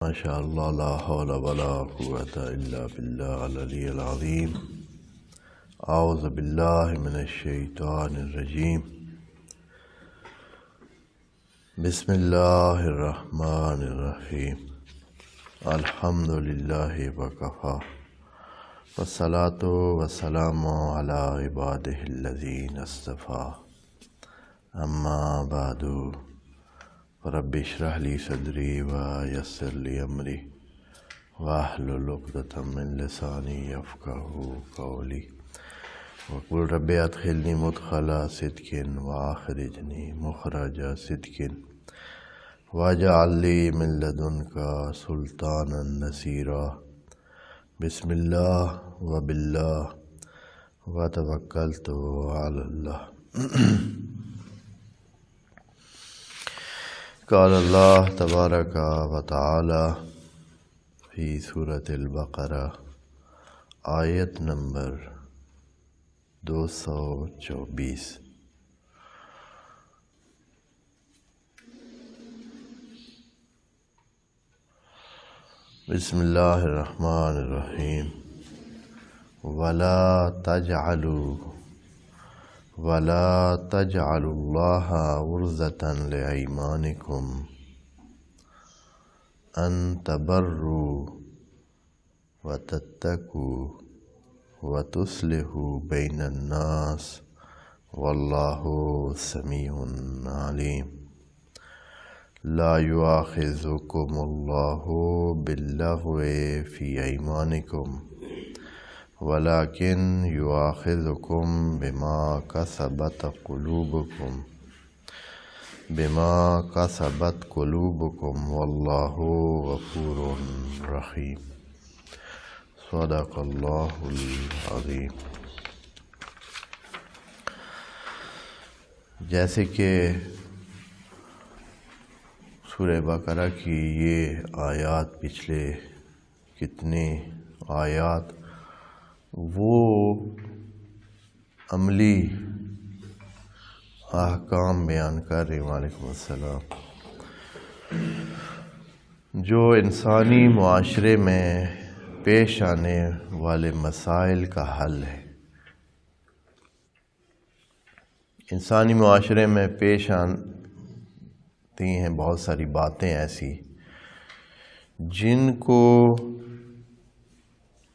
ماشاء اللہ لا حول ولا قوۃ الا باللہ العلی العظیم اعوذ باللہ من الشیطان الرجیم بسم اللہ الرحمن الرحیم الحمد للہ وکفی والصلاۃ والسلام علی عبادہ الذین اصطفی اما بعد رب اشرح لی صدری ویسر لی امری واحلل عقدۃ من لسانی یفقہوا قولی وقل رب ادخلنی مدخل صدق واخرجنی مخرج صدق واجعل لی من لدنک سلطانا نصیرا بسم اللہ وباللہ وتوکلت علی اللہ۔ قال اللہ تبارک و تعالی فی سورۃ البقرہ آیت نمبر 224۔ بسم اللہ الرحمن الرحیم ولا تجعلوا اللہ عرضة لأیمانکم ان تبروا وتتقوا وتصلحوا بین الناس واللہ سمیع علیم۔ لا یؤاخذکم اللہ باللغو فی ایمانکم ولکن یؤاخذکم بما کسبت قلوبکم واللہ غفور رحیم۔ صدق اللہ العظیم۔ جیسے کہ سورہ بقرہ کی یہ آیات پچھلے کتنے آیات وہ عملی احکام بیان کر رہے ہیں، وعلیکم السلام، جو انسانی معاشرے میں پیش آنے والے مسائل کا حل ہے۔ انسانی معاشرے میں پیش آتی ہیں بہت ساری باتیں ایسی جن کو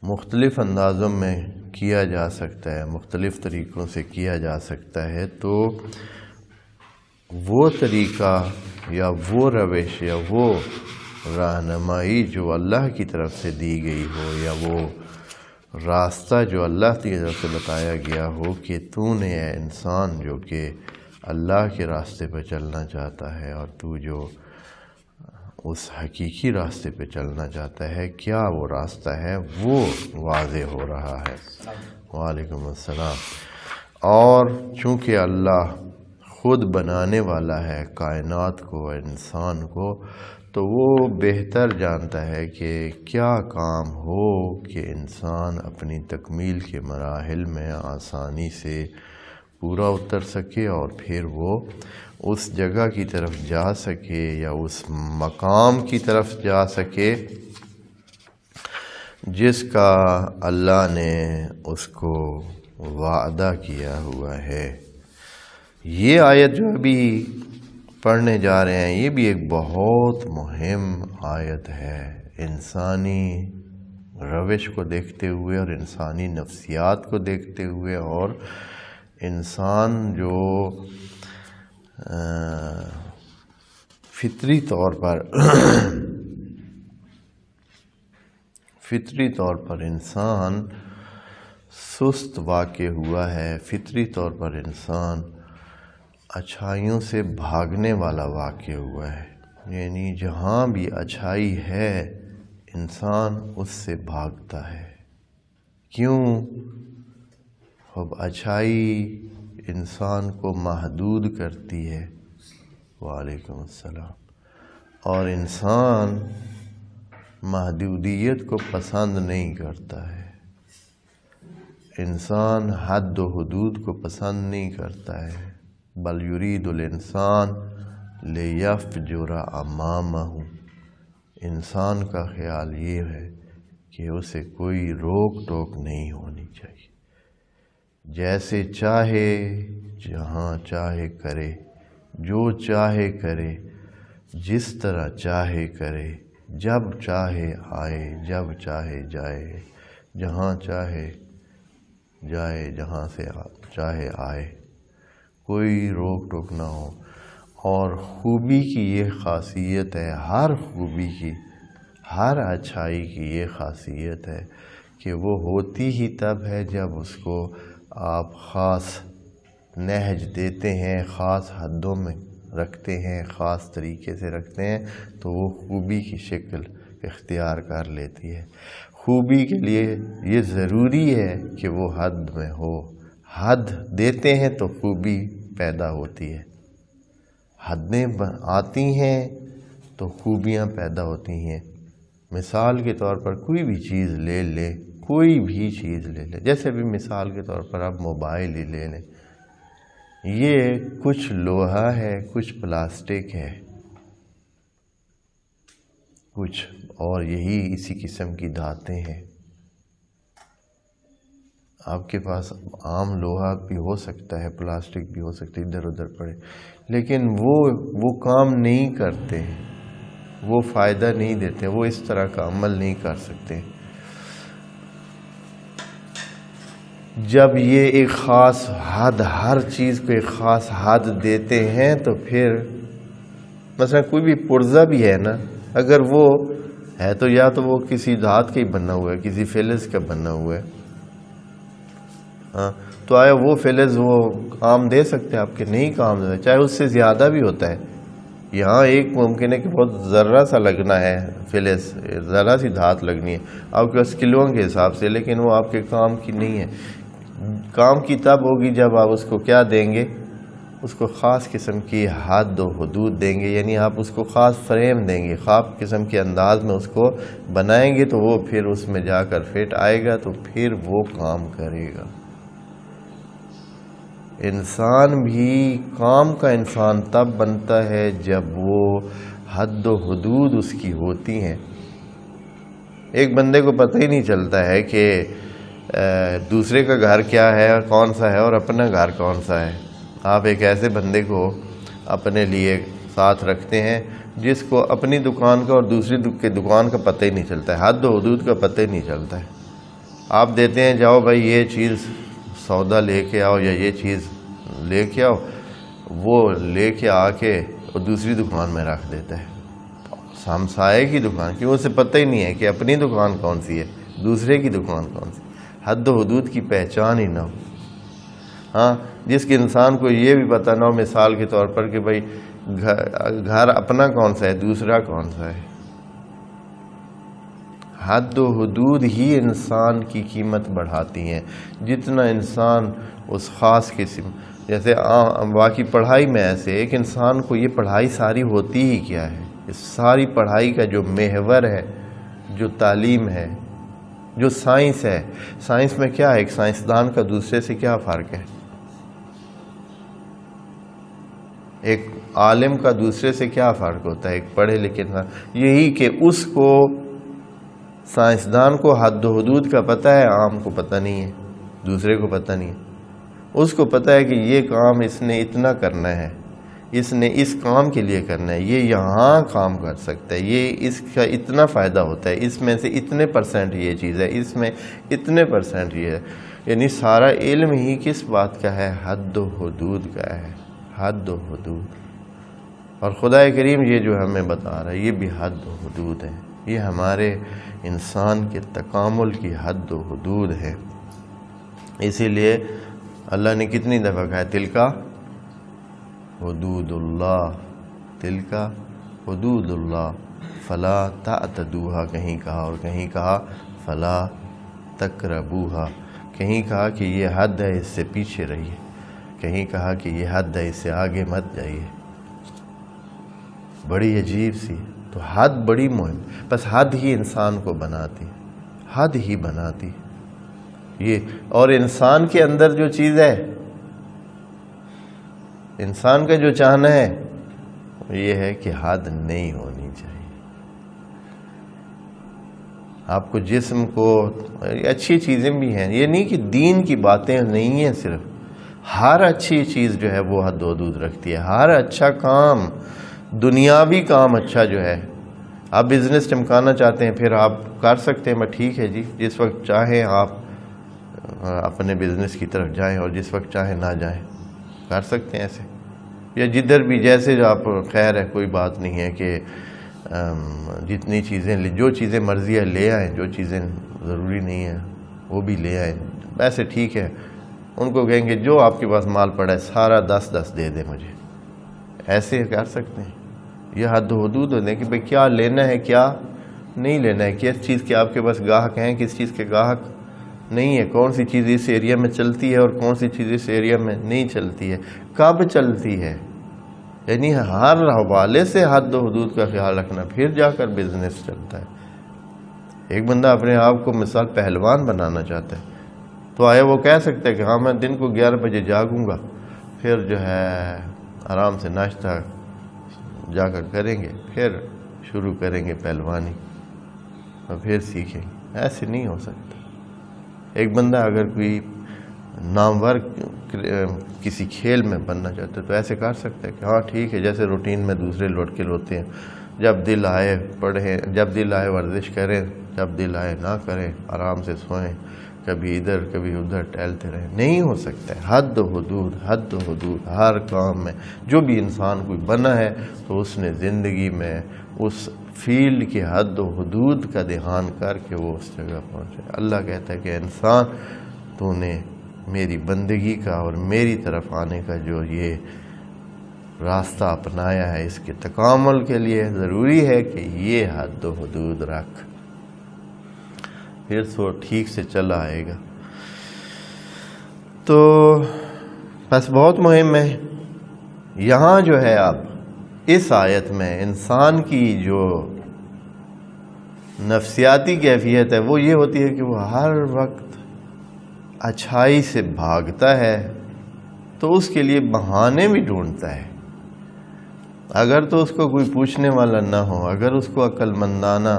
مختلف اندازوں میں کیا جا سکتا ہے، مختلف طریقوں سے کیا جا سکتا ہے، تو وہ طریقہ یا وہ روش یا وہ رہنمائی جو اللہ کی طرف سے دی گئی ہو یا وہ راستہ جو اللہ کی طرف سے بتایا گیا ہو کہ تو نے اے انسان جو کہ اللہ کے راستے پہ چلنا چاہتا ہے اور تو جو اس حقیقی راستے پہ چلنا چاہتا ہے، کیا وہ راستہ ہے وہ واضح ہو رہا ہے۔ وعلیکم السلام۔ اور چونکہ اللہ خود بنانے والا ہے کائنات کو، انسان کو، تو وہ بہتر جانتا ہے کہ کیا کام ہو کہ انسان اپنی تکمیل کے مراحل میں آسانی سے پورا اتر سکے اور پھر وہ اس جگہ کی طرف جا سکے یا اس مقام کی طرف جا سکے جس کا اللہ نے اس کو وعدہ کیا ہوا ہے۔ یہ آیت جو ابھی پڑھنے جا رہے ہیں یہ بھی ایک بہت مہم آیت ہے، انسانی روش کو دیکھتے ہوئے اور انسانی نفسیات کو دیکھتے ہوئے اور انسان جو فطری طور پر انسان سست واقع ہوا ہے، فطری طور پر انسان اچھائیوں سے بھاگنے والا واقع ہوا ہے، یعنی جہاں بھی اچھائی ہے انسان اس سے بھاگتا ہے۔ کیوں؟ اب اچھائی انسان کو محدود کرتی ہے، وعلیکم السلام، اور انسان محدودیت کو پسند نہیں کرتا ہے، انسان حد و حدود کو پسند نہیں کرتا ہے، بل یرید الانسان لیفجر امامہ، انسان کا خیال یہ ہے کہ اسے کوئی روک ٹوک نہیں ہونی چاہیے، جیسے چاہے جہاں چاہے کرے، جو چاہے کرے، جس طرح چاہے کرے، جب چاہے آئے، جب چاہے جائے، جہاں چاہے جائے، جہاں سے چاہے آئے، کوئی روک ٹوک نہ ہو۔ اور خوبی کی یہ خاصیت ہے، ہر خوبی کی، ہر اچھائی کی یہ خاصیت ہے کہ وہ ہوتی ہی تب ہے جب اس کو آپ خاص نہج دیتے ہیں، خاص حدوں میں رکھتے ہیں، خاص طریقے سے رکھتے ہیں، تو وہ خوبی کی شکل اختیار کر لیتی ہے۔ خوبی کے لیے یہ ضروری ہے کہ وہ حد میں ہو، حد دیتے ہیں تو خوبی پیدا ہوتی ہے، حدیں آتی ہیں تو خوبیاں پیدا ہوتی ہیں۔ مثال کے طور پر کوئی بھی چیز لے لیں، کوئی بھی چیز لے لیں، جیسے بھی مثال کے طور پر آپ موبائل ہی لے لیں، یہ کچھ لوہا ہے، کچھ پلاسٹک ہے، کچھ اور یہی اسی قسم کی دھاتیں ہیں۔ آپ کے پاس عام لوہا بھی ہو سکتا ہے، پلاسٹک بھی ہو سکتی ہے، ادھر ادھر پڑے، لیکن وہ کام نہیں کرتے، وہ فائدہ نہیں دیتے، وہ اس طرح کا عمل نہیں کر سکتے۔ جب یہ ایک خاص حد، ہر چیز کو ایک خاص حد دیتے ہیں تو پھر مثلا کوئی بھی پرزہ بھی ہے نا، اگر وہ ہے تو یا تو وہ کسی دھات کا ہی بنا ہوا ہے، کسی فلز کا بنا ہوا ہے، ہاں تو آیا وہ فلز وہ کام دے سکتے ہیں آپ کے؟ نہیں کام دے، چاہے اس سے زیادہ بھی ہوتا ہے۔ یہاں ایک ممکن ہے کہ بہت ذرہ سا لگنا ہے فلز، ذرہ سی دھات لگنی ہے آپ کے پاس کلوؤں کے حساب سے، لیکن وہ آپ کے کام کی نہیں ہے۔ کام کی تب ہوگی جب آپ اس کو کیا دیں گے، اس کو خاص قسم کی حد و حدود دیں گے، یعنی آپ اس کو خاص فریم دیں گے، خاص قسم کے انداز میں اس کو بنائیں گے تو وہ پھر اس میں جا کر فٹ آئے گا، تو پھر وہ کام کرے گا۔ انسان بھی کام کا انسان تب بنتا ہے جب وہ حد و حدود اس کی ہوتی ہیں۔ ایک بندے کو پتہ ہی نہیں چلتا ہے کہ دوسرے کا گھر کیا ہے، کون سا ہے، اور اپنا گھر کون سا ہے۔ آپ ایک ایسے بندے کو اپنے لیے ساتھ رکھتے ہیں جس کو اپنی دکان کا اور دوسری کی دکان کا پتہ ہی نہیں چلتا ہے، حد و حدود کا پتہ ہی نہیں چلتا ہے۔ آپ دیتے ہیں جاؤ بھائی یہ چیز سودا لے کے آؤ یا یہ چیز لے کے آؤ، وہ لے کے آ کے اور دوسری دکان میں رکھ دیتا ہے، ہمسائے کی دکان کی، اسے پتہ ہی نہیں ہے کہ اپنی دکان کون سی ہے، دوسرے کی دکان کون سی، حد و حدود کی پہچان ہی نہ ہو۔ ہاں جس کے انسان کو یہ بھی پتہ نہ ہو، مثال کے طور پر کہ بھائی گھر اپنا کون سا ہے، دوسرا کون سا ہے۔ حد و حدود ہی انسان کی قیمت بڑھاتی ہیں۔ جتنا انسان اس خاص قسم، جیسے باقی پڑھائی میں ایسے ایک انسان کو یہ پڑھائی ساری ہوتی ہی کیا ہے، اس ساری پڑھائی کا جو محور ہے، جو تعلیم ہے، جو سائنس ہے، سائنس میں کیا ہے، ایک سائنسدان کا دوسرے سے کیا فرق ہے، ایک عالم کا دوسرے سے کیا فرق ہوتا ہے، ایک پڑھے لکھے انسان، یہی کہ اس کو سائنسدان کو حد و حدود کا پتہ ہے، عام کو پتہ نہیں ہے، دوسرے کو پتہ نہیں ہے۔ اس کو پتہ ہے کہ یہ کام اس نے اتنا کرنا ہے، اس نے اس کام کے لیے کرنا ہے، یہ یہاں کام کر سکتا ہے، یہ اس کا اتنا فائدہ ہوتا ہے، اس میں سے اتنے پرسنٹ یہ چیز ہے، اس میں اتنے پرسنٹ یہ ہے، یعنی سارا علم ہی کس بات کا ہے، حد و حدود کا ہے، حد و حدود۔ اور خدا کریم یہ جو ہمیں بتا رہا ہے یہ بھی حد و حدود ہے، یہ ہمارے انسان کے تکامل کی حد و حدود ہے۔ اسی لیے اللہ نے کتنی دفعہ کہا ہے تلکا حدود اللہ، تلکا حدود اللہ فلا تعتدوها، کہیں کہا، اور کہیں کہا فلا تقربوها، کہیں کہا کہ یہ حد ہے اس سے پیچھے رہیے، کہیں کہا کہ یہ حد ہے اس سے آگے مت جائیے۔ بڑی عجیب سی، تو حد بڑی مہم، بس حد ہی انسان کو بناتی، حد ہی بناتی یہ۔ اور انسان کے اندر جو چیز ہے، انسان کا جو چاہنا ہے وہ یہ ہے کہ حد نہیں ہونی چاہیے، آپ کو جسم کو اچھی چیزیں بھی ہیں، یہ نہیں کہ دین کی باتیں نہیں ہیں، صرف ہر اچھی چیز جو ہے وہ حد و حدود رکھتی ہے. ہر اچھا کام، دنیاوی کام اچھا جو ہے، آپ بزنس چمکانا چاہتے ہیں پھر آپ کر سکتے ہیں، ٹھیک ہے جی، جس وقت چاہیں آپ اپنے بزنس کی طرف جائیں اور جس وقت چاہیں نہ جائیں، کر سکتے ہیں ایسے، یا جدھر بھی جیسے آپ، خیر ہے، کوئی بات نہیں ہے کہ جتنی چیزیں جو چیزیں مرضی ہے لے آئیں، جو چیزیں ضروری نہیں ہیں وہ بھی لے آئیں. ویسے ٹھیک ہے، ان کو کہیں گے جو آپ کے پاس مال پڑا ہے سارا 10 دے دیں مجھے، ایسے کر سکتے ہیں. یہ حد و حدود ہوتے ہیں کہ بھئی کیا لینا ہے کیا نہیں لینا ہے، کس چیز کے آپ کے پاس گاہک ہیں، کس چیز کے گاہک نہیں ہے، کون سی چیز اس ایریا میں چلتی ہے اور کون سی چیز اس ایریا میں نہیں چلتی ہے، کب چلتی ہے. یعنی ہر حوالے سے حد و حدود کا خیال رکھنا، پھر جا کر بزنس چلتا ہے. ایک بندہ اپنے آپ کو مثال پہلوان بنانا چاہتا ہے تو آیا وہ کہہ سکتا ہے کہ ہاں میں دن کو 11 بجے جاگوں گا، پھر جو ہے آرام سے ناشتہ جا کر کریں گے، پھر شروع کریں گے پہلوانی اور پھر سیکھیں گے. ایسے نہیں ہو سکتا. ایک بندہ اگر کوئی نامور کسی کھیل میں بننا چاہتا ہے تو ایسے کر سکتا ہے کہ ہاں ٹھیک ہے، جیسے روٹین میں دوسرے لڑکے ہوتے ہیں، جب دل آئے پڑھیں، جب دل آئے ورزش کریں، جب دل آئے نہ کریں، آرام سے سوئیں، کبھی ادھر کبھی ادھر ٹہلتے رہیں. نہیں ہو سکتا ہے. حد و حدود ہر کام میں. جو بھی انسان کوئی بنا ہے تو اس نے زندگی میں اس فیلڈ کی حد و حدود کا دھیان کر کے وہ اس جگہ پہنچے. اللہ کہتا ہے کہ انسان تو نے میری بندگی کا اور میری طرف آنے کا جو یہ راستہ اپنایا ہے، اس کے تکامل کے لیے ضروری ہے کہ یہ حد و حدود رکھ، پھر سو ٹھیک سے چلا آئے گا. تو بس بہت مہم ہے. یہاں جو ہے اب اس آیت میں انسان کی جو نفسیاتی کیفیت ہے وہ یہ ہوتی ہے کہ وہ ہر وقت اچھائی سے بھاگتا ہے، تو اس کے لیے بہانے بھی ڈھونڈتا ہے. اگر تو اس کو کوئی پوچھنے والا نہ ہو، اگر اس کو عقل مندانہ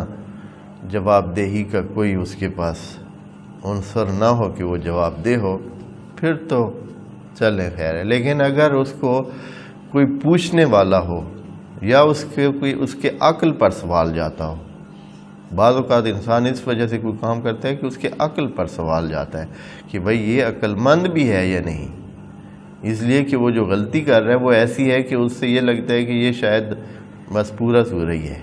جواب دہی کا کوئی اس کے پاس عنصر نہ ہو کہ وہ جواب دہ ہو، پھر تو چلیں خیر ہے. لیکن اگر اس کو کوئی پوچھنے والا ہو یا اس کے عقل پر سوال جاتا ہو، بعض اوقات انسان اس وجہ سے کوئی کام کرتا ہے کہ اس کے عقل پر سوال جاتا ہے کہ بھئی یہ عقل مند بھی ہے یا نہیں، اس لیے کہ وہ جو غلطی کر رہا ہے وہ ایسی ہے کہ اس سے یہ لگتا ہے کہ یہ شاید بس پورا سو رہی ہے.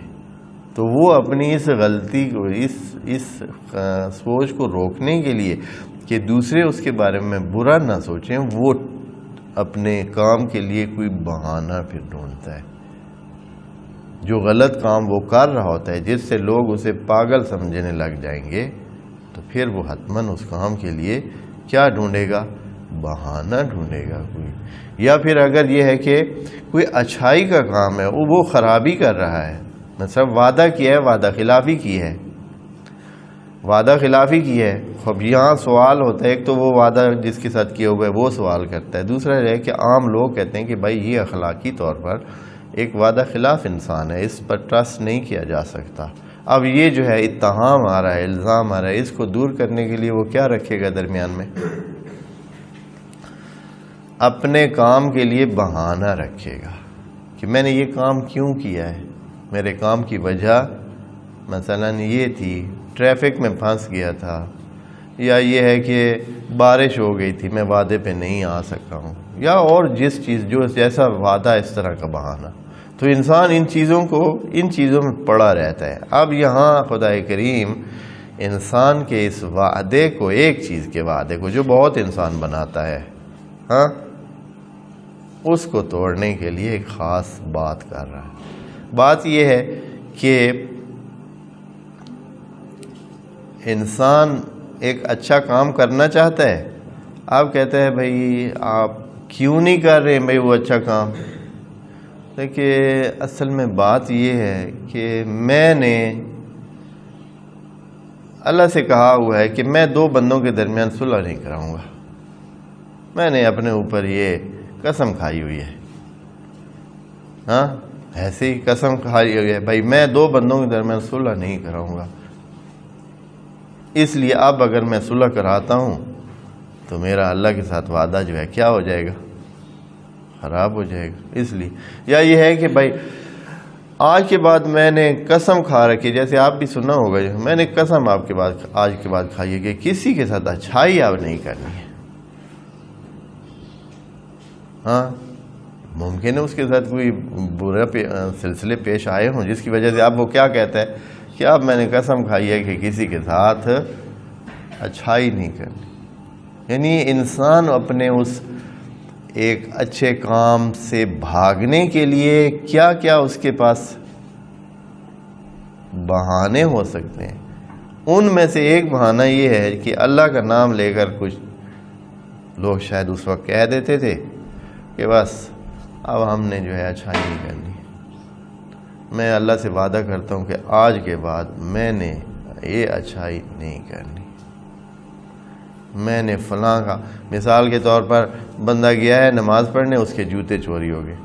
تو وہ اپنی اس غلطی کو، اس سوچ کو روکنے کے لیے کہ دوسرے اس کے بارے میں برا نہ سوچیں، وہ اپنے کام کے لیے کوئی بہانہ پھر ڈھونڈتا ہے. جو غلط کام وہ کر رہا ہوتا ہے جس سے لوگ اسے پاگل سمجھنے لگ جائیں گے، تو پھر وہ حتماً اس کام کے لیے کیا ڈھونڈے گا؟ بہانہ ڈھونڈے گا کوئی. یا پھر اگر یہ ہے کہ کوئی اچھائی کا کام ہے وہ خرابی کر رہا ہے، مثلا وعدہ کیا ہے، وعدہ خلافی کی ہے، اب یہاں سوال ہوتا ہے، ایک تو وہ وعدہ جس کے ساتھ کیا ہوا ہے وہ سوال کرتا ہے، دوسرا ہے کہ عام لوگ کہتے ہیں کہ بھائی یہ اخلاقی طور پر ایک وعدہ خلاف انسان ہے، اس پر ٹرسٹ نہیں کیا جا سکتا. اب یہ جو ہے اتہام آ رہا ہے، الزام آ رہا ہے، اس کو دور کرنے کے لیے وہ کیا رکھے گا درمیان میں؟ اپنے کام کے لیے بہانہ رکھے گا کہ میں نے یہ کام کیوں کیا ہے. میرے کام کی وجہ مثلا یہ تھی، ٹریفک میں پھنس گیا تھا، یا یہ ہے کہ بارش ہو گئی تھی میں وعدے پہ نہیں آ سکا ہوں، یا اور جو جیسا وعدہ اس طرح کا بہانہ. تو انسان ان چیزوں میں پڑا رہتا ہے. اب یہاں خدا کریم انسان کے اس وعدے کو، ایک چیز کے وعدے کو جو بہت انسان بناتا ہے، ہاں، اس کو توڑنے کے لیے ایک خاص بات کر رہا ہے. بات یہ ہے کہ انسان ایک اچھا کام کرنا چاہتا ہے، آپ کہتے ہیں بھائی آپ کیوں نہیں کر رہے ہیں بھائی وہ اچھا کام؟ دیکھیے اصل میں بات یہ ہے کہ میں نے اللہ سے کہا ہوا ہے کہ میں 2 بندوں کے درمیان صلح نہیں کراؤں گا. میں نے اپنے اوپر یہ قسم کھائی ہوئی ہے، ہاں ایسے ہی قسم کھائی ہوئی ہے بھائی میں 2 بندوں کے درمیان صلح نہیں کراؤں گا. اس لیے اب اگر میں صلح کراتا ہوں تو میرا اللہ کے ساتھ وعدہ جو ہے کیا ہو جائے گا؟ خراب ہو جائے گا۔ اس لیے یا یہ ہے کہ بھائی آج کے بعد میں نے قسم کھا رکھی، جیسے آپ بھی سنا ہوگا، میں نے قسم آپ کے بعد آج کے بعد کھائی ہے کہ کسی کے ساتھ اچھائی آپ نہیں کرنی ہے۔ ہاں ممکن ہے اس کے ساتھ کوئی برا سلسلے پیش آئے ہوں جس کی وجہ سے اب وہ کیا کہتا ہے کہ اب میں نے قسم کھائی ہے کہ کسی کے ساتھ اچھائی نہیں کرنی۔ یعنی انسان اپنے اس ایک اچھے کام سے بھاگنے کے لیے کیا کیا اس کے پاس بہانے ہو سکتے ہیں، ان میں سے ایک بہانہ یہ ہے کہ اللہ کا نام لے کر کچھ لوگ شاید اس وقت کہہ دیتے تھے کہ بس اب ہم نے جو ہے اچھائی نہیں کرنی۔ میں اللہ سے وعدہ کرتا ہوں کہ آج کے بعد میں نے یہ اچھائی نہیں کرنی۔ میں نے فلاں کا، مثال کے طور پر بندہ گیا ہے نماز پڑھنے، اس کے جوتے چوری ہو گئے۔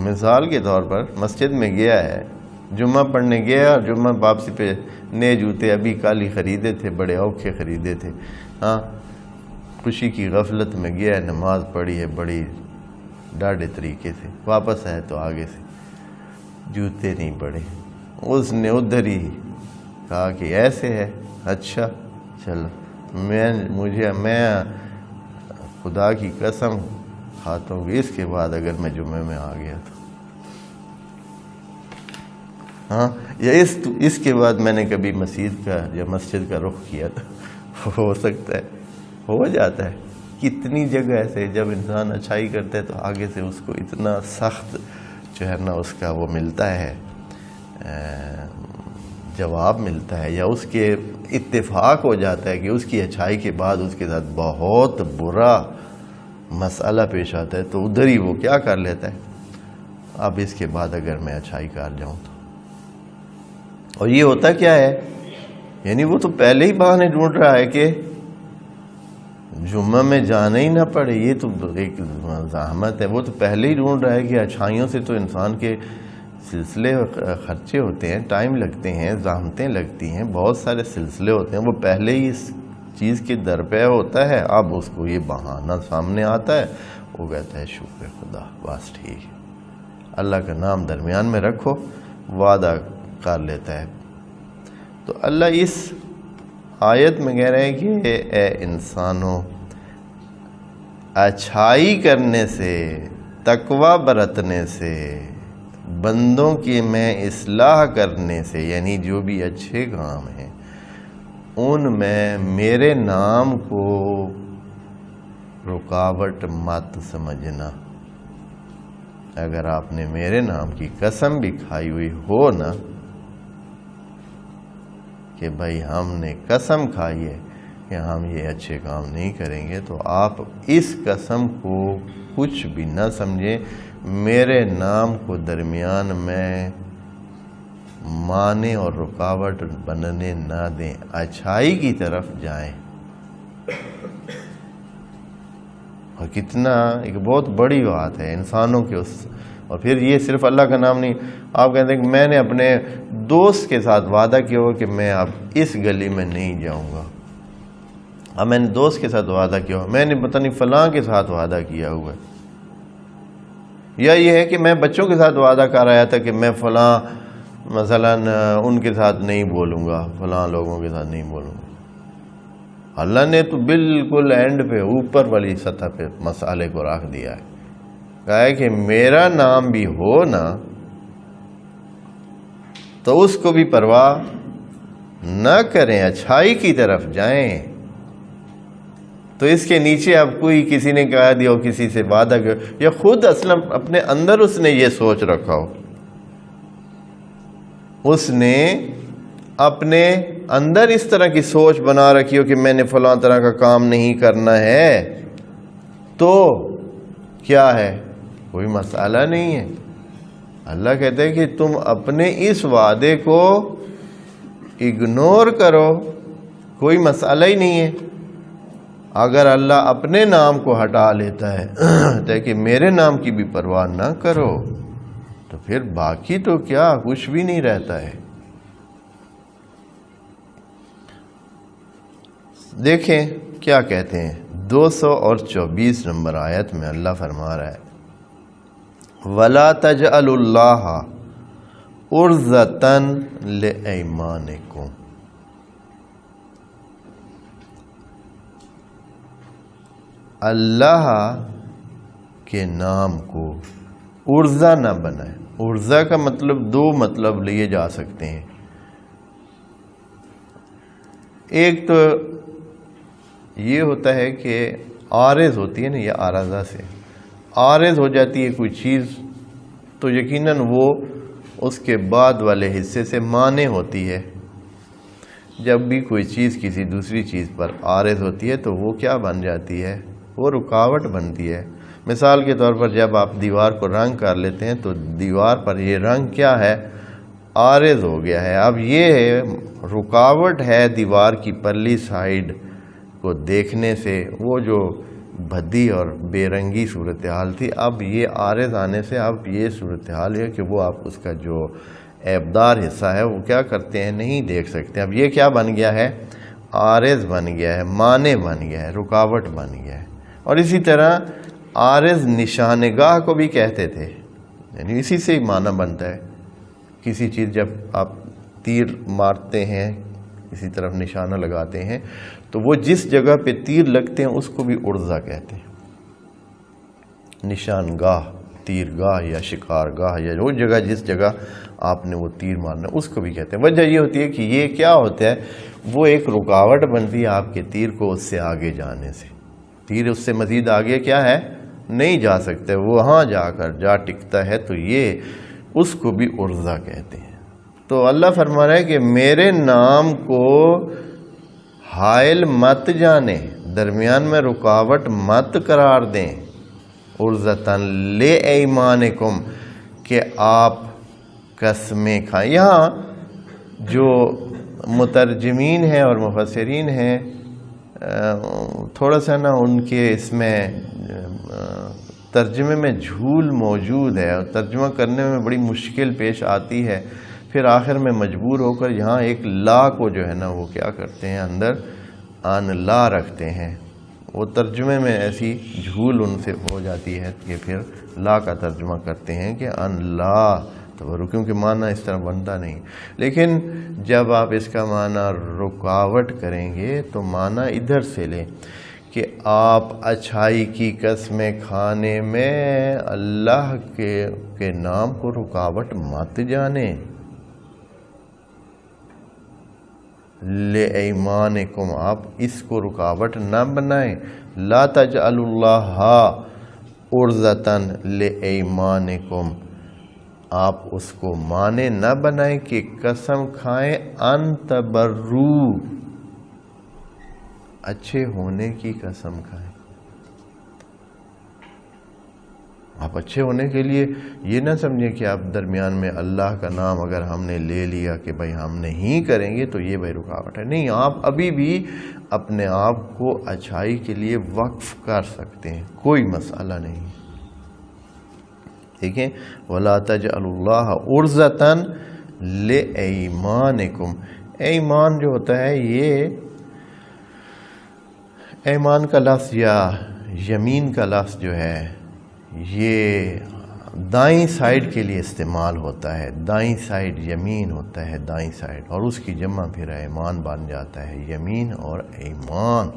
مثال کے طور پر مسجد میں گیا ہے، جمعہ پڑھنے گیا اور جمعہ واپسی پہ نئے جوتے ابھی کل ہی خریدے تھے، بڑے اوکھے خریدے تھے، ہاں خوشی کی غفلت میں گیا ہے، نماز پڑھی ہے بڑی ڈاڈھے طریقے سے، واپس آئے تو آگے سے جوتے نہیں پڑے۔ اس نے ادھر ہی کہا کہ ایسے ہے، اچھا چلو میں خدا کی قسم کھاتا ہوں کہ اس کے بعد اگر میں جمعے میں آ گیا تو ہاں یا اس کے بعد میں نے کبھی مسجد کا رخ کیا تو ہو سکتا ہے ہو جاتا ہے۔ کتنی جگہ ایسے جب انسان اچھائی کرتا ہے تو آگے سے اس کو اتنا سخت جو ہے نا اس کا وہ ملتا ہے، جواب ملتا ہے، یا اس کے اتفاق ہو جاتا ہے کہ اس کی اچھائی کے بعد اس کے ساتھ بہت برا مسئلہ پیش آتا ہے تو ادھر ہی وہ کیا کر لیتا ہے، اب اس کے بعد اگر میں اچھائی کر جاؤں تو۔ اور یہ ہوتا کیا ہے، یعنی وہ تو پہلے ہی بہانے ڈھونڈ رہا ہے کہ جمعہ میں جانا ہی نہ پڑے، یہ تو ایک زحمت ہے، وہ تو پہلے ہی ڈھونڈ رہا ہے کہ اچھائیوں سے تو انسان کے سلسلے خرچے ہوتے ہیں، ٹائم لگتے ہیں، زحمتیں لگتی ہیں، بہت سارے سلسلے ہوتے ہیں، وہ پہلے ہی اس چیز کے درپے ہوتا ہے، اب اس کو یہ بہانہ سامنے آتا ہے، وہ کہتا ہے شکر خدا، بس ٹھیک ہے، اللہ کا نام درمیان میں رکھو، وعدہ کر لیتا ہے۔ تو اللہ اس آیت میں کہہ رہے ہیں کہ اے انسانوں، اچھائی کرنے سے، تقوی برتنے سے، بندوں کی میں اصلاح کرنے سے، یعنی جو بھی اچھے کام ہیں ان میں میرے نام کو رکاوٹ مت سمجھنا۔ اگر آپ نے میرے نام کی قسم بھی کھائی ہوئی ہو نا کہ بھائی ہم نے قسم کھائی ہے کہ ہم یہ اچھے کام نہیں کریں گے، تو آپ اس قسم کو کچھ بھی نہ سمجھیں، میرے نام کو درمیان میں مانے اور رکاوٹ بننے نہ دیں، اچھائی کی طرف جائیں۔ اور کتنا ایک بہت بڑی بات ہے انسانوں کے اس، اور پھر یہ صرف اللہ کا نام نہیں، آپ کہتے ہیں کہ میں نے اپنے دوست کے ساتھ وعدہ کیا ہوا کہ میں اب اس گلی میں نہیں جاؤں گا، اب میں نے دوست کے ساتھ وعدہ کیا ہوا، میں نے پتہ نہیں فلاں کے ساتھ وعدہ کیا ہوا ہے، یا یہ ہے کہ میں بچوں کے ساتھ وعدہ کر آیا تھا کہ میں فلاں مثلا ان کے ساتھ نہیں بولوں گا، فلاں لوگوں کے ساتھ نہیں بولوں گا۔ اللہ نے تو بالکل اینڈ پہ، اوپر والی سطح پہ مسئلے کو رکھ دیا ہے، کہا ہے کہ میرا نام بھی ہو نا تو اس کو بھی پرواہ نہ کریں، اچھائی کی طرف جائیں۔ تو اس کے نیچے اب کوئی کسی نے کہا دیا ہو، کسی سے وعدہ کیا، یا خود اصلا اپنے اندر اس نے یہ سوچ رکھا ہو، اس نے اپنے اندر اس طرح کی سوچ بنا رکھی ہو کہ میں نے فلاں طرح کا کام نہیں کرنا ہے، تو کیا ہے، کوئی مسئلہ نہیں ہے۔ اللہ کہتے ہیں کہ تم اپنے اس وعدے کو اگنور کرو، کوئی مسئلہ ہی نہیں ہے۔ اگر اللہ اپنے نام کو ہٹا لیتا ہے کہ میرے نام کی بھی پرواہ نہ کرو، تو پھر باقی تو کیا، کچھ بھی نہیں رہتا ہے۔ دیکھیں کیا کہتے ہیں 224 نمبر آیت میں اللہ فرما رہا ہے وَلَا تَجْعَلُوا اللَّهَ عُرْضَةً لِأَيْمَانِكُمْ، اللہ کے نام کو عرضہ نہ بنائے۔ عرضہ کا مطلب دو مطلب لیے جا سکتے ہیں، ایک تو یہ ہوتا ہے کہ عارض ہوتی ہے نا، یہ عارضہ سے عارض ہو جاتی ہے کوئی چیز تو یقیناً وہ اس کے بعد والے حصے سے مانع ہوتی ہے۔ جب بھی کوئی چیز کسی دوسری چیز پر عارض ہوتی ہے تو وہ کیا بن جاتی ہے؟ وہ رکاوٹ بنتی ہے۔ مثال کے طور پر جب آپ دیوار کو رنگ کر لیتے ہیں تو دیوار پر یہ رنگ کیا ہے؟ عارض ہو گیا ہے۔ اب یہ رکاوٹ ہے دیوار کی پرلی سائیڈ کو دیکھنے سے، وہ جو بھدی اور بے رنگی صورتحال تھی، اب یہ عارض آنے سے اب یہ صورتحال ہے کہ وہ آپ اس کا جو عیبدار حصہ ہے وہ کیا کرتے ہیں؟ نہیں دیکھ سکتے۔ اب یہ کیا بن گیا ہے؟ عارض بن گیا ہے، مانع بن گیا ہے، رکاوٹ بن گیا ہے۔ اور اسی طرح عارض نشانگاہ کو بھی کہتے تھے، یعنی اسی سے ہی معنی بنتا ہے۔ کسی چیز جب آپ تیر مارتے ہیں، کسی طرف نشانہ لگاتے ہیں تو وہ جس جگہ پہ تیر لگتے ہیں اس کو بھی عرضہ کہتے ہیں۔ نشانگاہ، تیرگاہ یا شکارگاہ، یا وہ جگہ جس جگہ آپ نے وہ تیر مارنا اس کو بھی کہتے ہیں۔ وجہ یہ ہوتی ہے کہ یہ کیا ہوتا ہے؟ وہ ایک رکاوٹ بنتی ہے آپ کے تیر کو اس سے آگے جانے سے۔ تیر اس سے مزید آگے کیا ہے؟ نہیں جا سکتے، وہاں جا کر جا ٹکتا ہے، تو یہ اس کو بھی عرضہ کہتے ہیں۔ تو اللہ فرما رہا ہے کہ میرے نام کو حائل مت جانے، درمیان میں رکاوٹ مت قرار دیں، عرضتاً لِأَيْمَانِكُمْ، کہ آپ قسمیں کھائیں۔ یہاں جو مترجمین ہیں اور مفسرین ہیں تھوڑا سا نا ان کے اس میں ترجمے میں جھول موجود ہے اور ترجمہ کرنے میں بڑی مشکل پیش آتی ہے، پھر آخر میں مجبور ہو کر یہاں ایک لا کو جو ہے نا وہ کیا کرتے ہیں؟ اندر ان لا رکھتے ہیں۔ وہ ترجمے میں ایسی جھول ان سے ہو جاتی ہے کہ پھر لا کا ترجمہ کرتے ہیں کہ ان لا تبرو، کیونکہ معنی اس طرح بنتا نہیں۔ لیکن جب آپ اس کا معنی رکاوٹ کریں گے تو معنی ادھر سے لیں کہ آپ اچھائی کی قسمیں کھانے میں اللہ کے نام کو رکاوٹ مت جانیں۔ لِأَيْمَانِكُمْ، آپ اس کو رکاوٹ نہ بنائیں۔ لَا تَجْعَلُوا اللَّهَ عُرْضَةً لِأَيْمَانِكُمْ، آپ اس کو معنی نہ بنائیں کہ قسم کھائیں ان تبرو، اچھے ہونے کی قسم کھائیں۔ آپ اچھے ہونے کے لیے یہ نہ سمجھیں کہ آپ درمیان میں اللہ کا نام اگر ہم نے لے لیا کہ بھائی ہم نہیں کریں گے تو یہ بھائی رکاوٹ ہے، نہیں، آپ ابھی بھی اپنے آپ کو اچھائی کے لیے وقف کر سکتے ہیں، کوئی مسئلہ نہیں۔ دیکھیں وَلَا تَجْعَلُوا اللَّهَ عُرْضَةً لِأَيْمَانِكُمْ، ایمان جو ہوتا ہے یہ ایمان کا لفظ یا یمین کا لفظ جو ہے یہ دائیں سائیڈ کے لیے استعمال ہوتا ہے۔ دائیں سائیڈ یمین ہوتا ہے، دائیں سائیڈ، اور اس کی جمع پھر ایمان بن جاتا ہے، یمین اور ایمان۔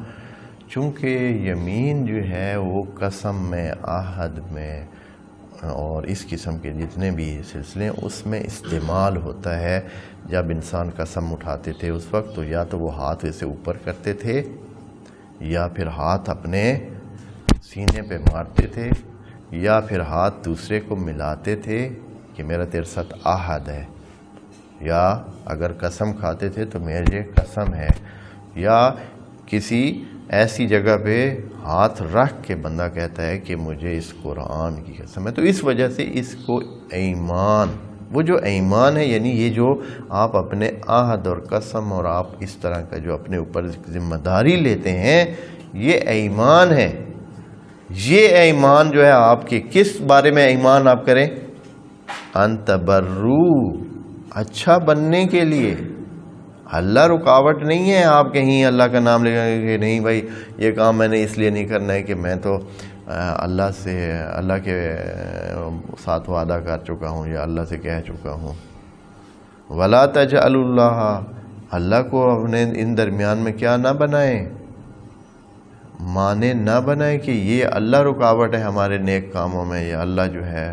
چونکہ یمین جو ہے وہ قسم میں، عہد میں اور اس قسم کے جتنے بھی سلسلے اس میں استعمال ہوتا ہے۔ جب انسان قسم اٹھاتے تھے اس وقت تو یا تو وہ ہاتھ اسے اوپر کرتے تھے یا پھر ہاتھ اپنے سینے پہ مارتے تھے یا پھر ہاتھ دوسرے کو ملاتے تھے کہ میرا تیرے ساتھ عہد ہے، یا اگر قسم کھاتے تھے تو میرے قسم ہے، یا کسی ایسی جگہ پہ ہاتھ رکھ کے بندہ کہتا ہے کہ مجھے اس قرآن کی قسم ہے۔ تو اس وجہ سے اس کو ایمان، وہ جو ایمان ہے یعنی یہ جو آپ اپنے عہد اور قسم اور آپ اس طرح کا جو اپنے اوپر ذمہ داری لیتے ہیں یہ ایمان ہے۔ یہ ایمان جو ہے آپ کے کس بارے میں ایمان آپ کریں؟ ان تبرو، اچھا بننے کے لیے، اللہ رکاوٹ نہیں ہے آپ کہیں اللہ کا نام لے کہ نہیں بھائی یہ کام میں نے اس لیے نہیں کرنا ہے کہ میں تو اللہ کے ساتھ وعدہ کر چکا ہوں یا اللہ سے کہہ چکا ہوں۔ وَلَا تَجْعَلُوا اللَّهَ، اللہ کو اپنے ان درمیان میں کیا نہ بنائیں، مانے نہ بنائیں کہ یہ اللہ رکاوٹ ہے ہمارے نیک کاموں میں، یا اللہ جو ہے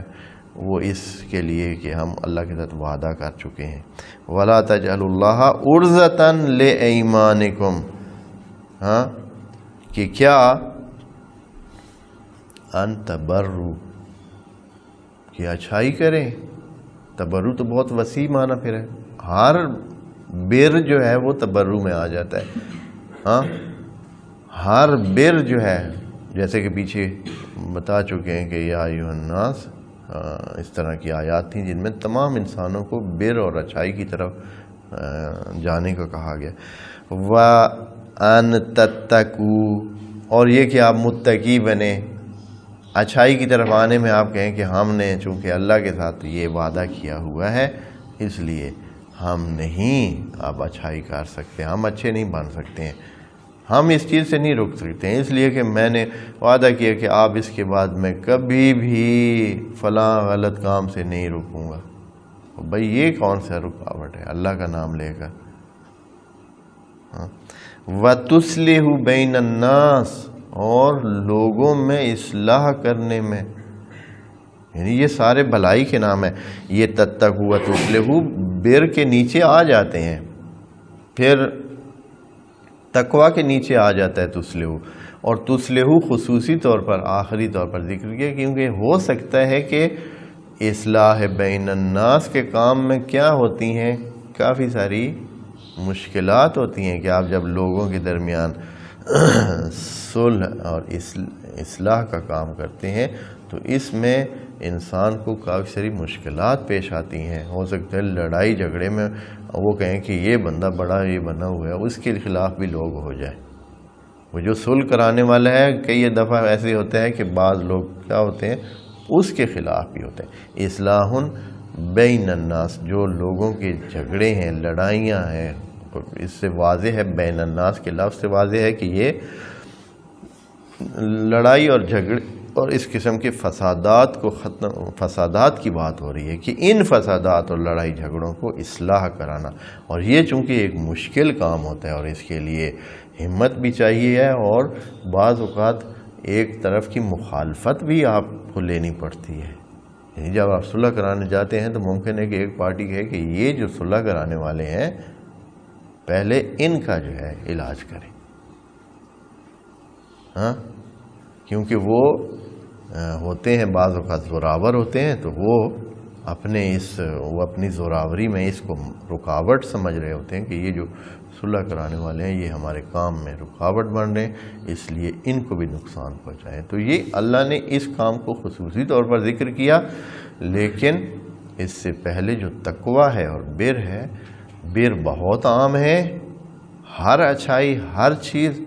وہ اس کے لیے کہ ہم اللہ کے ساتھ وعدہ کر چکے ہیں۔ وَلَا تَجْعَلُوا اللَّهَ عُرْضَةً لِأَيْمَانِكُمْ، ہاں کہ کیا ان تبرو، کہ اچھائی کریں۔ تبرو تو بہت وسیع معنی پھر ہے، ہر بر جو ہے وہ تبرو میں آ جاتا ہے، ہاں ہر بر جو ہے، جیسے کہ پیچھے بتا چکے ہیں کہ یا ایھا الناس، اس طرح کی آیات تھیں جن میں تمام انسانوں کو بر اور اچھائی کی طرف جانے کا کہا گیا۔ وَأَن تَتَّقُوا، اور یہ کہ آپ متقی بنیں، اچھائی کی طرف آنے میں آپ کہیں کہ ہم نے چونکہ اللہ کے ساتھ یہ وعدہ کیا ہوا ہے اس لیے ہم نہیں اب اچھائی کر سکتے، ہم اچھے نہیں بن سکتے ہیں، ہم اس چیز سے نہیں رک سکتے ہیں، اس لیے کہ میں نے وعدہ کیا کہ آپ اس کے بعد میں کبھی بھی فلاں غلط کام سے نہیں رکوں گا۔ بھئی یہ کون سا رکاوٹ ہے اللہ کا نام لے کر؟ وَتُصْلِحُ بَيْنَ النَّاسِ، اور لوگوں میں اصلاح کرنے میں، یعنی یہ سارے بھلائی کے نام ہیں۔ یہ تتقوا وتصلحوا بر کے نیچے آ جاتے ہیں، پھر تقوی کے نیچے آ جاتا ہے تصلحوا، اور تصلحوا خصوصی طور پر آخری طور پر ذکر کیا، کیونکہ ہو سکتا ہے کہ اصلاح بین الناس کے کام میں کیا ہوتی ہیں، کافی ساری مشکلات ہوتی ہیں کہ آپ جب لوگوں کے درمیان صلح اور اصلاح کا کام کرتے ہیں تو اس میں انسان کو کافی ساری مشکلات پیش آتی ہیں۔ ہو سکتا ہے لڑائی جھگڑے میں وہ کہیں کہ یہ بندہ بڑا یہ بنا ہوا ہے، اس کے خلاف بھی لوگ ہو جائیں۔ وہ جو صلح کرانے والا ہے کئی دفعہ ایسے ہوتا ہے کہ بعض لوگ کیا ہوتے ہیں اس کے خلاف بھی ہوتے ہیں۔ اصلاح بین الناس، جو لوگوں کے جھگڑے ہیں، لڑائیاں ہیں، اس سے واضح ہے، بین الناس کے لفظ سے واضح ہے کہ یہ لڑائی اور جھگڑے اور اس قسم کے فسادات کی بات ہو رہی ہے کہ ان فسادات اور لڑائی جھگڑوں کو اصلاح کرانا، اور یہ چونکہ ایک مشکل کام ہوتا ہے اور اس کے لیے ہمت بھی چاہیے ہے، اور بعض اوقات ایک طرف کی مخالفت بھی آپ کو لینی پڑتی ہے۔ یعنی جب آپ صلح کرانے جاتے ہیں تو ممکن ہے کہ ایک پارٹی کہے کہ یہ جو صلح کرانے والے ہیں پہلے ان کا جو ہے علاج کریں، ہاں کیونکہ وہ ہوتے ہیں بعض اوقات زوراور ہوتے ہیں، تو وہ اپنی زوراوری میں اس کو رکاوٹ سمجھ رہے ہوتے ہیں کہ یہ جو صلح کرانے والے ہیں یہ ہمارے کام میں رکاوٹ بن رہے ہیں، اس لیے ان کو بھی نقصان پہنچائیں۔ تو یہ اللہ نے اس کام کو خصوصی طور پر ذکر کیا، لیکن اس سے پہلے جو تقوی ہے اور بر ہے، بر بہت عام ہے، ہر اچھائی، ہر چیز،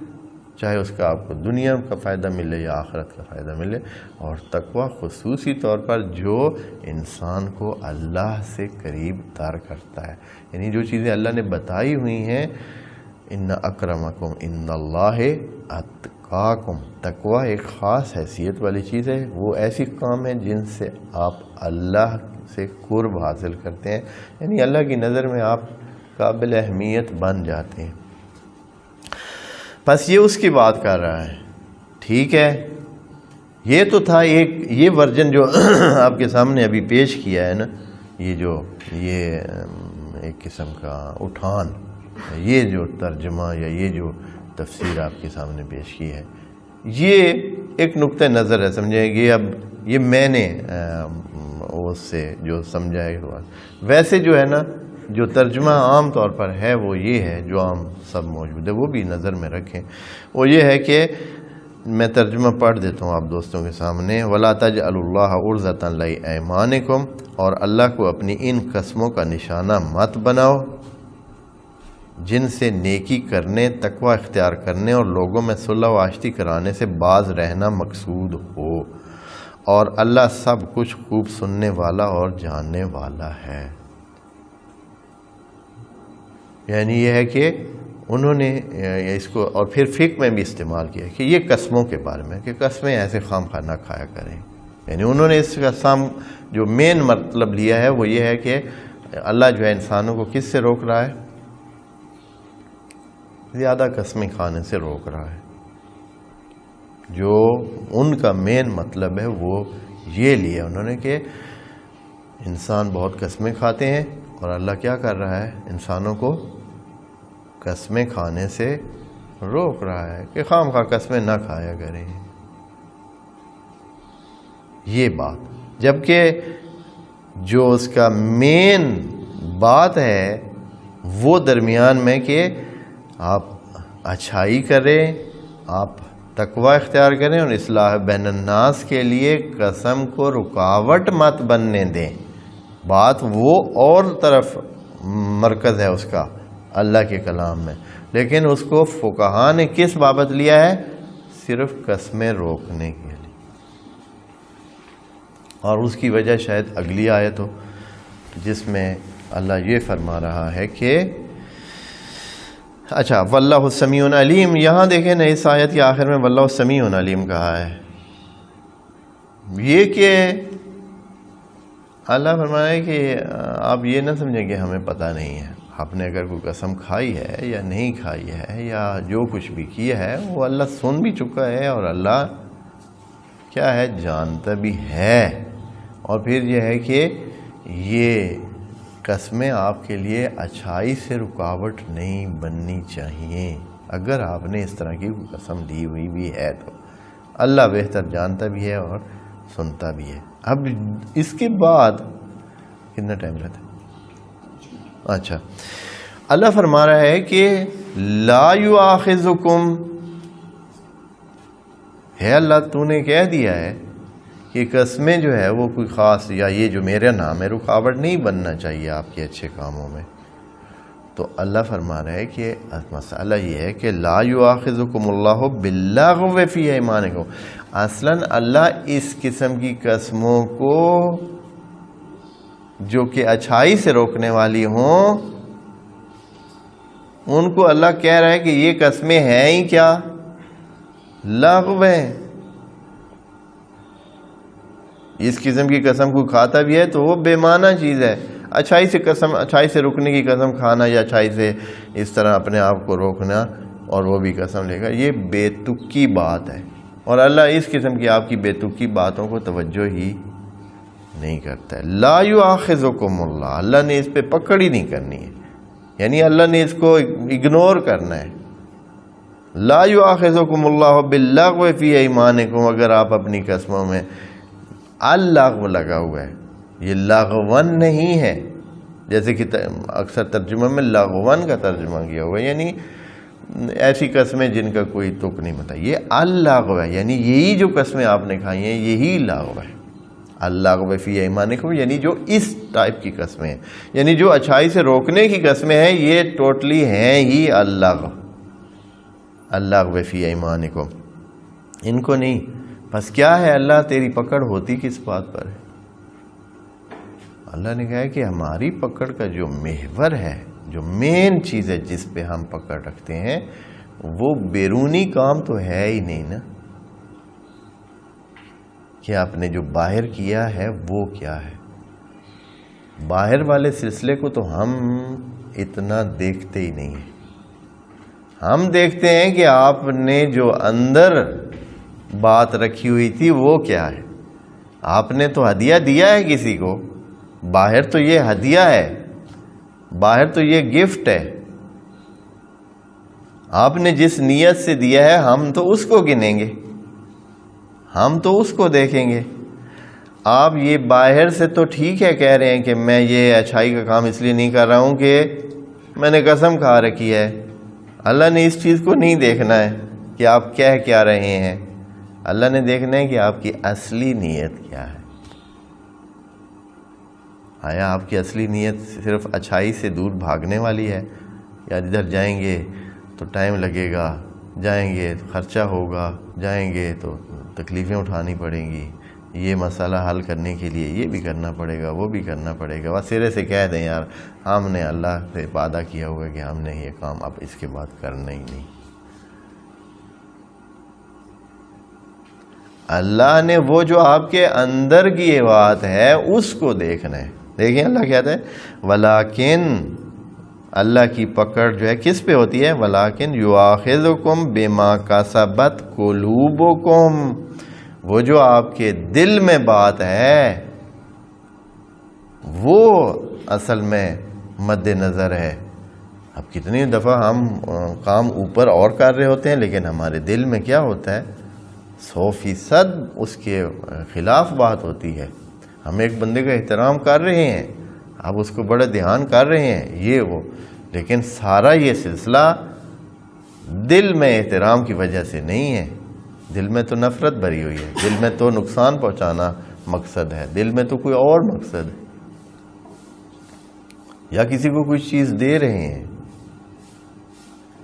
چاہے اس کا آپ کو دنیا کا فائدہ ملے یا آخرت کا فائدہ ملے، اور تقوی خصوصی طور پر جو انسان کو اللہ سے قریب تر کرتا ہے، یعنی جو چیزیں اللہ نے بتائی ہوئی ہیں، ان اکرمکم عند اللہ اتقاکم، تقوی ایک خاص حیثیت والی چیز ہے، وہ ایسی کام ہے جن سے آپ اللہ سے قرب حاصل کرتے ہیں، یعنی اللہ کی نظر میں آپ قابل اہمیت بن جاتے ہیں۔ بس یہ اس کی بات کر رہا ہے، ٹھیک ہے۔ یہ تو تھا یہ ورژن جو آپ کے سامنے ابھی پیش کیا ہے نا، یہ ایک قسم کا اٹھان، یہ جو ترجمہ یا یہ جو تفسیر آپ کے سامنے پیش کی ہے، یہ ایک نقطہ نظر ہے، سمجھیں گے۔ اب یہ میں نے اس سے جو سمجھا ہے، ویسے جو ہے نا جو ترجمہ عام طور پر ہے وہ یہ ہے، جو عام سب موجود ہے وہ بھی نظر میں رکھیں، وہ یہ ہے کہ میں ترجمہ پڑھ دیتا ہوں آپ دوستوں کے سامنے۔ وَلَا تَجْعَلُوا اللَّهَ عُرْضَةً لِأَيْمَانِكُمْ، اور اللہ کو اپنی ان قسموں کا نشانہ مت بناؤ جن سے نیکی کرنے، تقوی اختیار کرنے اور لوگوں میں صلح و آشتی کرانے سے باز رہنا مقصود ہو، اور اللہ سب کچھ خوب سننے والا اور جاننے والا ہے۔ یعنی یہ ہے کہ انہوں نے اس کو اور پھر فقہ میں بھی استعمال کیا کہ یہ قسموں کے بارے میں کہ قسمیں ایسے خام خواہ نہ کھایا کریں. یعنی انہوں نے اس قسم جو مین مطلب لیا ہے وہ یہ ہے کہ اللہ جو ہے انسانوں کو کس سے روک رہا ہے؟ زیادہ قسمیں کھانے سے روک رہا ہے. جو ان کا مین مطلب ہے وہ یہ لیا انہوں نے کہ انسان بہت قسمیں کھاتے ہیں اور اللہ کیا کر رہا ہے؟ انسانوں کو قسمیں کھانے سے روک رہا ہے کہ خام خواہ قسمیں نہ کھایا کریں. یہ بات، جبکہ جو اس کا مین بات ہے وہ درمیان میں کہ آپ اچھائی کریں، آپ تقوی اختیار کریں اور اصلاح بین الناس کے لیے قسم کو رکاوٹ مت بننے دیں. بات وہ اور طرف مرکز ہے اس کا اللہ کے کلام میں، لیکن اس کو فقہا نے کس بابت لیا ہے؟ صرف قسمیں روکنے کے لیے. اور اس کی وجہ شاید اگلی آیت ہو جس میں اللہ یہ فرما رہا ہے کہ اچھا واللہ سمیع علیم. یہاں دیکھیں نا اس آیت کے آخر میں واللہ سمیع علیم کہا ہے. یہ کہ اللہ فرمایا ہے کہ آپ یہ نہ سمجھیں کہ ہمیں پتہ نہیں ہے. آپ نے اگر کوئی قسم کھائی ہے یا نہیں کھائی ہے یا جو کچھ بھی کیا ہے وہ اللہ سن بھی چکا ہے اور اللہ کیا ہے؟ جانتا بھی ہے. اور پھر یہ ہے کہ یہ قسمیں آپ کے لیے اچھائی سے رکاوٹ نہیں بننی چاہیے. اگر آپ نے اس طرح کی کوئی قسم دی ہوئی بھی ہے تو اللہ بہتر جانتا بھی ہے اور سنتا بھی ہے. اب اس کے بعد کتنا ٹائم رہتا ہے؟ اچھا، اللہ فرما رہا ہے کہ لا یؤاخذکم، ہے اللہ تو نے کہہ دیا ہے کہ قسمیں جو ہے وہ کوئی خاص یا یہ جو میرا نام ہے رکاوٹ نہیں بننا چاہیے آپ کے اچھے کاموں میں. تو اللہ فرما رہا ہے کہ مسئلہ یہ ہے کہ لا یؤاخذکم اللہ باللغو فی ایمانکم. اصلاً اللہ اس قسم کی قسموں کو جو کہ اچھائی سے روکنے والی ہوں ان کو اللہ کہہ رہا ہے کہ یہ قسمیں ہیں ہی کیا؟ لغو ہیں. اس قسم کی قسم کو کھاتا بھی ہے تو وہ بے معنی چیز ہے. اچھائی سے قسم، اچھائی سے رکنے کی قسم کھانا یا اچھائی سے اس طرح اپنے آپ کو روکنا اور وہ بھی قسم لے گا، یہ بے تکی بات ہے. اور اللہ اس قسم کی آپ کی بے تکی باتوں کو توجہ ہی نہیں کرتا ہے. لا یؤاخذکم اللہ، اللہ نے اس پہ پکڑ ہی نہیں کرنی ہے، یعنی اللہ نے اس کو اگنور کرنا ہے. لا یؤاخذکم اللہ باللغو فی ایمانکم، اگر آپ اپنی قسموں میں اللغو لگا ہوا ہے، یہ لغون نہیں ہے جیسے کہ اکثر ترجمہ میں لغون کا ترجمہ کیا ہوا ہے، یعنی ایسی قسمیں جن کا کوئی تک نہیں بتا. یہ اللغو ہے، یعنی یہی جو قسمیں آپ نے کھائی ہیں یہی لغو ہے. اللغو فی ایمانکم یعنی جو اس ٹائپ کی قسمیں ہیں، یعنی جو اچھائی سے روکنے کی قسمیں ہیں یہ ٹوٹلی ہیں ہی اللغو فی ایمانکم، ان کو نہیں. بس کیا ہے اللہ تیری پکڑ ہوتی کس بات پر ہے؟ اللہ نے کہا ہے کہ ہماری پکڑ کا جو محور ہے، جو مین چیز ہے جس پہ ہم پکڑ رکھتے ہیں وہ بیرونی کام تو ہے ہی نہیں نا، کہ آپ نے جو باہر کیا ہے وہ کیا ہے. باہر والے سلسلے کو تو ہم اتنا دیکھتے ہی نہیں ہیں. ہم دیکھتے ہیں کہ آپ نے جو اندر بات رکھی ہوئی تھی وہ کیا ہے. آپ نے تو ہدیہ دیا ہے کسی کو، باہر تو یہ ہدیہ ہے، باہر تو یہ گفٹ ہے. آپ نے جس نیت سے دیا ہے ہم تو اس کو گنیں گے، ہم تو اس کو دیکھیں گے. آپ یہ باہر سے تو ٹھیک ہے کہہ رہے ہیں کہ میں یہ اچھائی کا کام اس لیے نہیں کر رہا ہوں کہ میں نے قسم کھا رکھی ہے. اللہ نے اس چیز کو نہیں دیکھنا ہے کہ آپ کہہ کیا رہے ہیں، اللہ نے دیکھنا ہے کہ آپ کی اصلی نیت کیا ہے. آیا آپ کی اصلی نیت صرف اچھائی سے دور بھاگنے والی ہے، یا ادھر جائیں گے تو ٹائم لگے گا، جائیں گے تو خرچہ ہوگا، جائیں گے تو تکلیفیں اٹھانی پڑیں گی، یہ مسئلہ حل کرنے کے لیے یہ بھی کرنا پڑے گا، وہ بھی کرنا پڑے گا، بس سرے سے کہہ دیں یار ہم نے اللہ سے وعدہ کیا ہوا کہ ہم نے یہ کام اب اس کے بعد کرنا ہی نہیں۔ اللہ نے وہ جو آپ کے اندر کی یہ بات ہے اس کو دیکھنا ہے۔ دیکھیں اللہ کہتا ہے ولیکن، اللہ کی پکڑ جو ہے کس پہ ہوتی ہے؟ ولیکن یؤاخذکم بما کسبت قلوبکم، وہ جو آپ کے دل میں بات ہے وہ اصل میں مد نظر ہے۔ اب کتنی دفعہ ہم کام اوپر اور کر رہے ہوتے ہیں لیکن ہمارے دل میں کیا ہوتا ہے؟ 100% اس کے خلاف بات ہوتی ہے۔ ہم ایک بندے کا احترام کر رہے ہیں، اب اس کو بڑا دھیان کر رہے ہیں یہ وہ، لیکن سارا یہ سلسلہ دل میں احترام کی وجہ سے نہیں ہے، دل میں تو نفرت بھری ہوئی ہے، دل میں تو نقصان پہنچانا مقصد ہے، دل میں تو کوئی اور مقصد ہے، یا کسی کو کوئی چیز دے رہے ہیں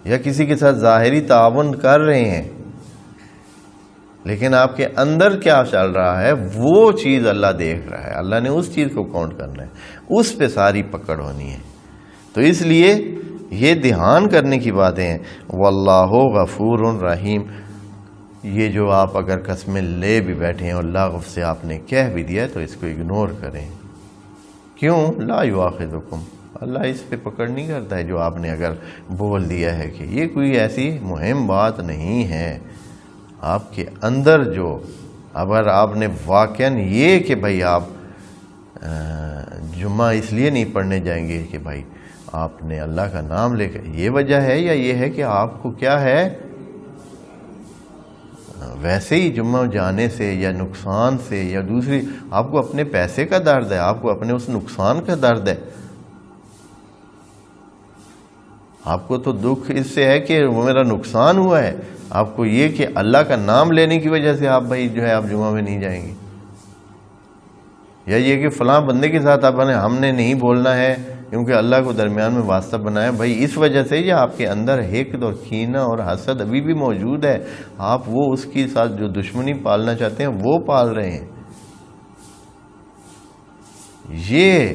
یا کسی کے ساتھ ظاہری تعاون کر رہے ہیں، لیکن آپ کے اندر کیا چل رہا ہے وہ چیز اللہ دیکھ رہا ہے۔ اللہ نے اس چیز کو کاؤنٹ کرنا ہے، اس پہ ساری پکڑ ہونی ہے۔ تو اس لیے یہ دھیان کرنے کی باتیں ہیں۔ واللہ غفور رحیم، یہ جو آپ اگر قسمیں لے بھی بیٹھے ہیں اور لغو سے آپ نے کہہ بھی دیا تو اس کو اگنور کریں۔ کیوں؟ لا یؤاخذکم، اللہ اس پہ پکڑ نہیں کرتا ہے جو آپ نے اگر بول دیا ہے، کہ یہ کوئی ایسی مہم بات نہیں ہے۔ آپ کے اندر جو، اگر آپ نے واقعاً یہ کہ بھائی آپ جمعہ اس لیے نہیں پڑھنے جائیں گے کہ بھائی آپ نے اللہ کا نام لے کر، یہ وجہ ہے، یا یہ ہے کہ آپ کو کیا ہے ویسے ہی جمعہ جانے سے یا نقصان سے یا دوسری، آپ کو اپنے پیسے کا درد ہے، آپ کو اپنے اس نقصان کا درد ہے، آپ کو تو دکھ اس سے ہے کہ وہ میرا نقصان ہوا ہے، آپ کو یہ کہ اللہ کا نام لینے کی وجہ سے آپ بھائی جو ہے آپ جمعہ میں نہیں جائیں گے، یا یہ کہ فلاں بندے کے ساتھ ہم نے نہیں بولنا ہے کیونکہ اللہ کو درمیان میں واسطہ بنایا، بھائی اس وجہ سے یہ آپ کے اندر حقد اور کینہ اور حسد ابھی بھی موجود ہے، آپ وہ اس کے ساتھ جو دشمنی پالنا چاہتے ہیں وہ پال رہے ہیں۔ یہ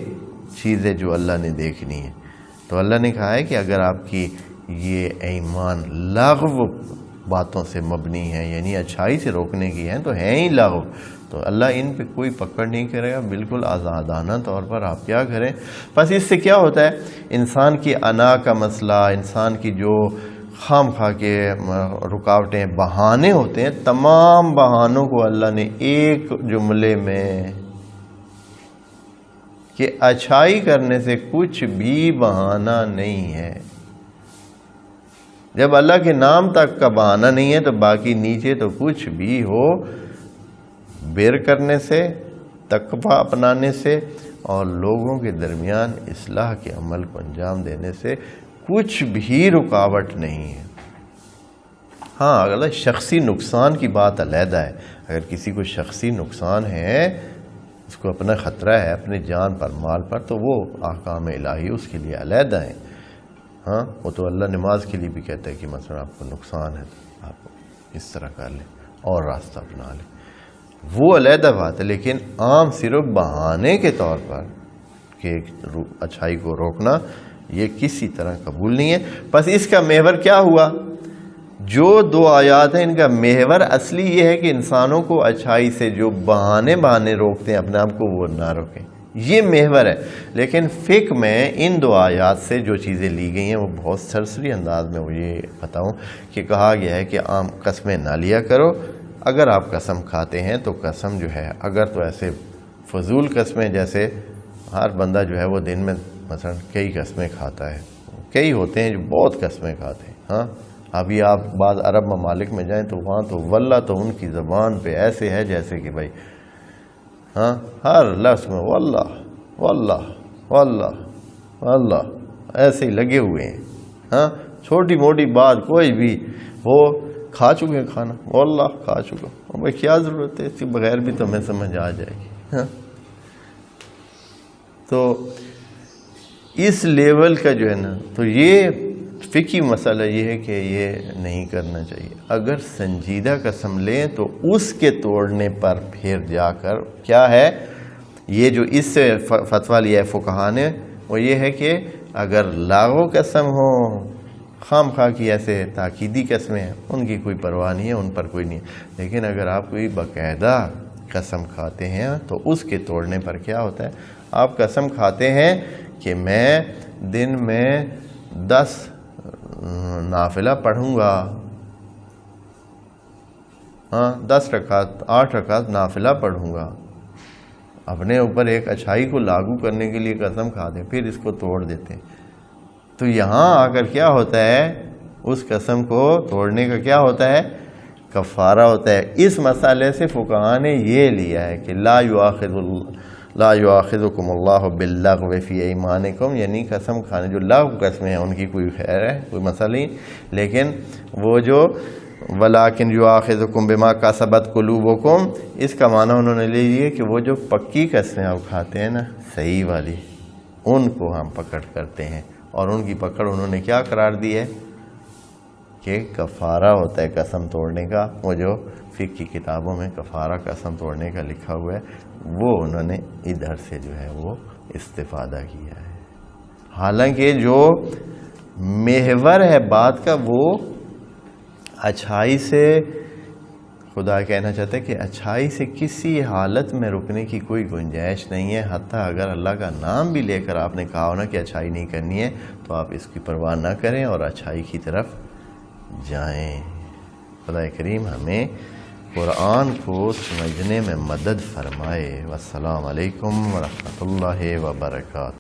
چیزیں جو اللہ نے دیکھنی ہے، تو اللہ نے کہا ہے کہ اگر آپ کی یہ ایمان لغو باتوں سے مبنی ہے، یعنی اچھائی سے روکنے کی ہیں، تو ہیں ہی لغو، تو اللہ ان پہ کوئی پکڑ نہیں کرے گا، بالکل آزادانہ طور پر آپ کیا کریں۔ بس اس سے کیا ہوتا ہے؟ انسان کی انا کا مسئلہ، انسان کی جو خام خواہ کے رکاوٹیں، بہانے ہوتے ہیں، تمام بہانوں کو اللہ نے ایک جملے میں، کہ اچھائی کرنے سے کچھ بھی بہانہ نہیں ہے۔ جب اللہ کے نام تک کا بہانہ نہیں ہے تو باقی نیچے تو کچھ بھی ہو، بیر کرنے سے، تقویٰ اپنانے سے اور لوگوں کے درمیان اصلاح کے عمل کو انجام دینے سے کچھ بھی رکاوٹ نہیں ہے۔ ہاں اگر شخصی نقصان کی بات علیحدہ ہے، اگر کسی کو شخصی نقصان ہے، اس کو اپنا خطرہ ہے اپنے جان پر، مال پر، تو وہ احکام الہی اس کے لیے علیحدہ ہیں۔ ہاں وہ تو اللہ نماز کے لیے بھی کہتا ہے کہ مثلا آپ کو نقصان ہے تو آپ اس طرح کر لیں اور راستہ اپنا لیں، وہ علیحدہ بات ہے۔ لیکن عام صرف بہانے کے طور پر کہ اچھائی کو روکنا، یہ کسی طرح قبول نہیں ہے۔ بس اس کا محور کیا ہوا؟ جو دو آیات ہیں ان کا محور اصلی یہ ہے کہ انسانوں کو اچھائی سے جو بہانے روکتے ہیں اپنے آپ کو، وہ نہ روکیں، یہ محور ہے۔ لیکن فقہ میں ان دو آیات سے جو چیزیں لی گئی ہیں وہ بہت سرسری انداز میں وہ یہ بتاؤں کہ کہا گیا ہے کہ عام قسمیں نہ لیا کرو، اگر آپ قسم کھاتے ہیں تو قسم جو ہے، اگر تو ایسے فضول قسمیں، جیسے ہر بندہ جو ہے وہ دن میں مثلا کئی قسمیں کھاتا ہے، کئی ہوتے ہیں جو بہت قسمیں کھاتے ہیں۔ ہاں ابھی آپ بعض عرب ممالک میں جائیں تو وہاں تو واللہ تو ان کی زبان پہ ایسے ہے جیسے کہ بھائی ہاں ہر لفظ میں واللہ واللہ واللہ واللہ ایسے ہی لگے ہوئے ہیں۔ ہاں چھوٹی موٹی بات کوئی بھی وہ کھا چکے ہیں کھانا، واللہ کھا چکا، بھائی کیا ضرورت ہے اس کے بغیر بھی تو ہمیں سمجھ آ جائے گی۔ ہاں تو اس لیول کا جو ہے نا، تو یہ فقہی مسئلہ یہ ہے کہ یہ نہیں کرنا چاہیے۔ اگر سنجیدہ قسم لیں تو اس کے توڑنے پر پھر جا کر کیا ہے، یہ جو اس سے فتویٰ لیا ہے فقہا نے وہ یہ ہے کہ اگر لاغو قسم ہو، خام خواہ کی ایسے تاکیدی قسمیں ہیں، ان کی کوئی پرواہ نہیں ہے، ان پر کوئی نہیں ہے۔ لیکن اگر آپ کوئی باقاعدہ قسم کھاتے ہیں تو اس کے توڑنے پر کیا ہوتا ہے، آپ قسم کھاتے ہیں کہ میں دن میں 10 نافلہ پڑھوں گا، 10 رکعت 8 رکعت نافلہ پڑھوں گا، اپنے اوپر ایک اچھائی کو لاگو کرنے کے لیے قسم کھاتے ہیں، پھر اس کو توڑ دیتے ہیں۔ تو یہاں آ کر کیا ہوتا ہے، اس قسم کو توڑنے کا کیا ہوتا ہے، کفارہ ہوتا ہے۔ اس مسئلے سے فقہا نے یہ لیا ہے کہ لا یؤاخذکم اللہ باللغو فی ایمانکم، یعنی قسم کھانے جو لغو قسمیں ہیں ان کی کوئی خیر ہے، کوئی مسئلہ نہیں، لیکن وہ جو ولیکن یؤاخذکم بما کسبت قلوبکم، اس کا معنی انہوں نے لے لیا کہ وہ جو پکی قسمیں آپ کھاتے ہیں نا، صحیح والی، ان کو ہم پکڑ کرتے ہیں، اور ان کی پکڑ انہوں نے کیا قرار دی ہے کہ کفارہ ہوتا ہے قسم توڑنے کا۔ وہ جو فقہ کی کتابوں میں کفارہ قسم توڑنے کا لکھا ہوا ہے وہ انہوں نے ادھر سے جو ہے وہ استفادہ کیا ہے۔ حالانکہ جو محور ہے بات کا وہ اچھائی سے، خدا کہنا چاہتا ہے کہ اچھائی سے کسی حالت میں رکنے کی کوئی گنجائش نہیں ہے، حتیٰ اگر اللہ کا نام بھی لے کر آپ نے کہا ہو نا کہ اچھائی نہیں کرنی ہے تو آپ اس کی پرواہ نہ کریں اور اچھائی کی طرف جائیں۔ خدا کریم ہمیں قرآن کو سمجھنے میں مدد فرمائے۔ والسلام علیکم ورحمۃ اللہ وبرکاتہ۔